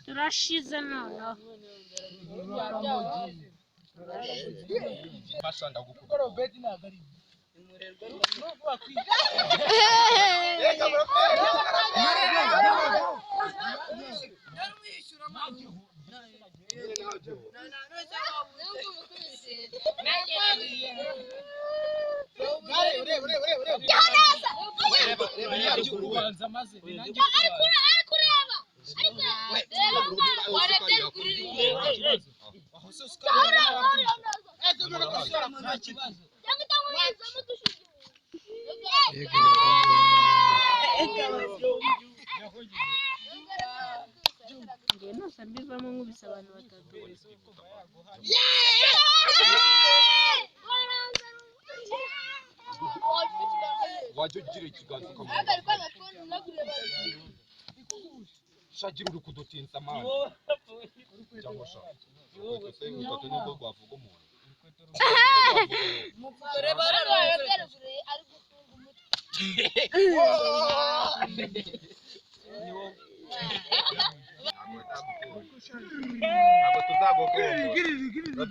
turashize noneho Bashanda gukora bedi nagari Nossa, mbivamo nkubise abantu batatu. Wajya ugira ikiganza shagira uri kudutinza amana cyangwa sha ukweto nibwo bavuga umuntu ntabwo tuzagokomba